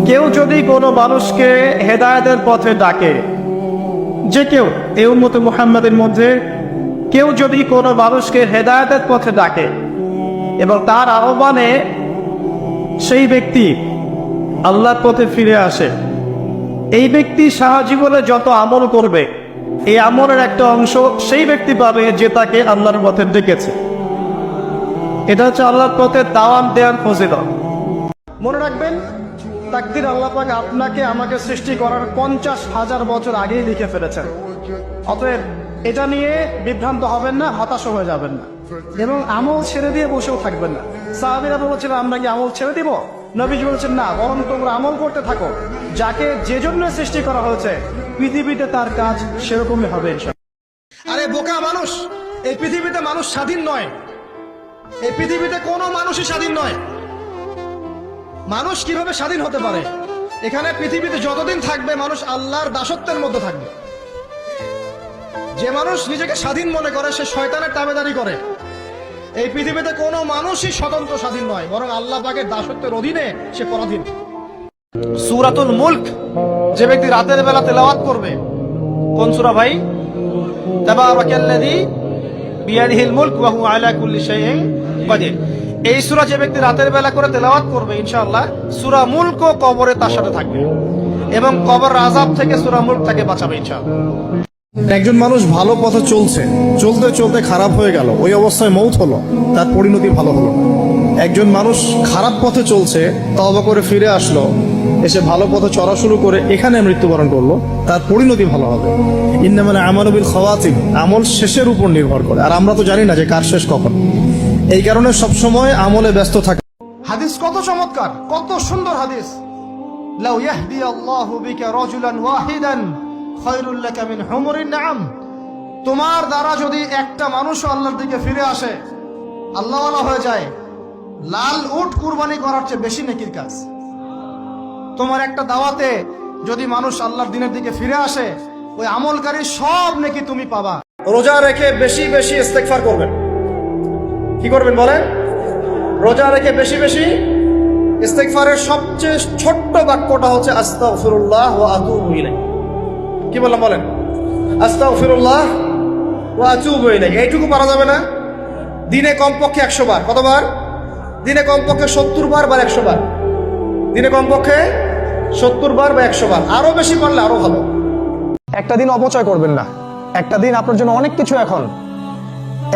কেউ যদি কোনো মানুষকে হেদায়েতের পথে ডাকে, যে কেউ এই উম্মতে মুহাম্মাদের মধ্যে কেউ যদি কোনো মানুষকে হেদায়েতের পথে ডাকে এবং তার আহ্বানে সেই ব্যক্তি আল্লাহর পথে ফিরে আসে, এই ব্যক্তি সারা জীবনে যত আমল করবে এই আমলের একটা অংশ সেই ব্যক্তি পাবে যে তাকে আল্লাহর পথে ডেকেছে। এটা হচ্ছে আল্লাহর পথে দাওয়াত দেওয়ার ফজিলত। মনে রাখবেন, তাকদীর আল্লাহ পাক আপনাকে আমাকে সৃষ্টি করার 50,000 বছর আগেই লিখে ফেলেছেন। অতএব এটা নিয়ে বিভ্রান্ত হবেন না, হতাশ হয়ে যাবেন না এবং আমল ছেড়ে দিয়ে বসেও থাকবেন না। সাহাবীরা বলেছিলেন আমরা কি আমল ছেড়ে দিব? নবীজি বলেছেন না, বরং তোমরা আমল করতে থাকো। যাকে যে জন্য সৃষ্টি করা হয়েছে পৃথিবীতে তার কাজ সেরকমই হবে ইনশাআল্লাহ। আরে বোকা মানুষ, এই পৃথিবীতে মানুষ স্বাধীন নয়। এই পৃথিবীতে কোনো মানুষই স্বাধীন নয়। মানুষ কিভাবে স্বাধীন হতে পারে? এখানে পৃথিবীতে যতদিন থাকবে মানুষ আল্লাহর দাসত্বের মধ্যে থাকবে। যে মানুষ নিজেকে স্বাধীন মনে করে সে শয়তানের তাবেদারি করে। এই পৃথিবীতে কোনো মানুষই স্বতন্ত্র স্বাধীন নয়, বরং আল্লাহ পাকের দাসত্বের অধীনে সে পরাধীন। সূরাতুল মুলক যে ব্যক্তি রাতের বেলা তেলাওয়াত করবে, কোন সূরা ভাই? তাবারাকাল্লাযী বিয়াদিহিল মুলক ওয়া হুয়া আলা কুল্লি শাইইন কাদির। এই সূরা যে ব্যক্তি রাতের বেলা করে তেলাওয়াত করবে ইনশাআল্লাহ সূরা মুলক কবরে তার সাথে থাকবে এবং কবর আযাব থেকে সূরা মুলক তাকে বাঁচাবে ইনশাআল্লাহ। একজন মানুষ ভালো পথে চলছে, চলতে চলতে খারাপ হয়ে গেল, ওই অবস্থায় মৌত হলো, তার পরিণতি ভালো হলো। একজন মানুষ খারাপ পথে চলছে, তওবা করে ফিরে আসলো, এসে ভালো পথে চলা শুরু করে এখানে মৃত্যুবরণ করলো, তার পরিণতি ভালো হবে। ইন্নামাল আমালু বিল খাওয়াতিম, আমল শেষের উপর নির্ভর করে, আর আমরা তো জানি না যে কার শেষ কখন। এই কারণে সবসময় আমলে ব্যস্ত থাকে। হাদিস কত চমৎকার, কত সুন্দর হাদিস। লাউ ইয়াহদি আল্লাহু বিকা রাজুলান ওয়াহিদান খায়রুল লাকা মিন হুমুরিন নাআম। তোমার দ্বারা যদি একটা মানুষ আল্লাহর দিকে ফিরে আসে, আল্লাহওয়ালা হয়ে যায়, লাল উট কুরবানি করার চেয়ে বেশি নেকির কাজ। তোমার একটা দাওয়াতে যদি মানুষ আল্লাহর দিনের দিকে ফিরে আসে, ওই আমলকারী সব নেকি তুমি পাবা। রোজা রেখে বেশি বেশি ইস্তেগফার করবেন। কি করবেন বলেন? রোজা রেখে বেশি বেশি ইস্তেগফারের সবচেয়ে ছোট্ট বাক্যটা হচ্ছে আস্তাগফিরুল্লাহ ওয়া আতুবু ইলাইহি। কি বললাম বলেন? আস্তাগফিরুল্লাহ ওয়া আতুবু ইলাইহি। এইটুকু পারা যাবে না? দিনে কমপক্ষে 100 বার। কতবার? দিনে কমপক্ষে 70 বার বা 100 বার। দিনে কমপক্ষে 70 বার বা 100 বার। আরো বেশি পারলে আরো ভালো। একটা দিন অপচয় করবেন না। একটা দিন আপনার জন্য অনেক কিছু। এখন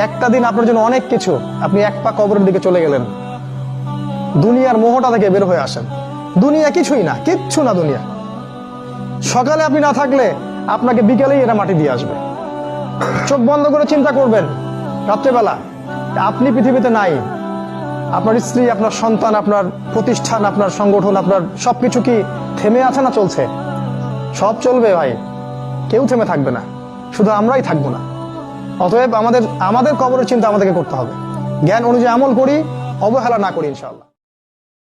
একটা দিন আপনার জন্য অনেক কিছু। আপনি এক পা কবরের দিকে চলে গেলেন, দুনিয়ার মোহটা থেকে বের হয়ে আসেন। দুনিয়া কিছুই না, কিচ্ছু না দুনিয়া। সকালে আপনি না থাকলে আপনাকে বিকেলেই এরা মাটি দিয়ে আসবে। চোখ বন্ধ করে চিন্তা করবেন, রাত্রেবেলা আপনি পৃথিবীতে নাই, আপনার স্ত্রী, আপনার সন্তান, আপনার প্রতিষ্ঠান, আপনার সংগঠন, আপনার সবকিছু কি থেমে আছে না চলছে? সব চলবে ভাই, কেউ থেমে থাকবে না, শুধু আমরাই থাকবো না। অতএব আমাদের কবরের চিন্তা আমাদেরকে করতে হবে। জ্ঞান অনুযায়ী আমল করি, অবহেলা না করি ইনশাআল্লাহ।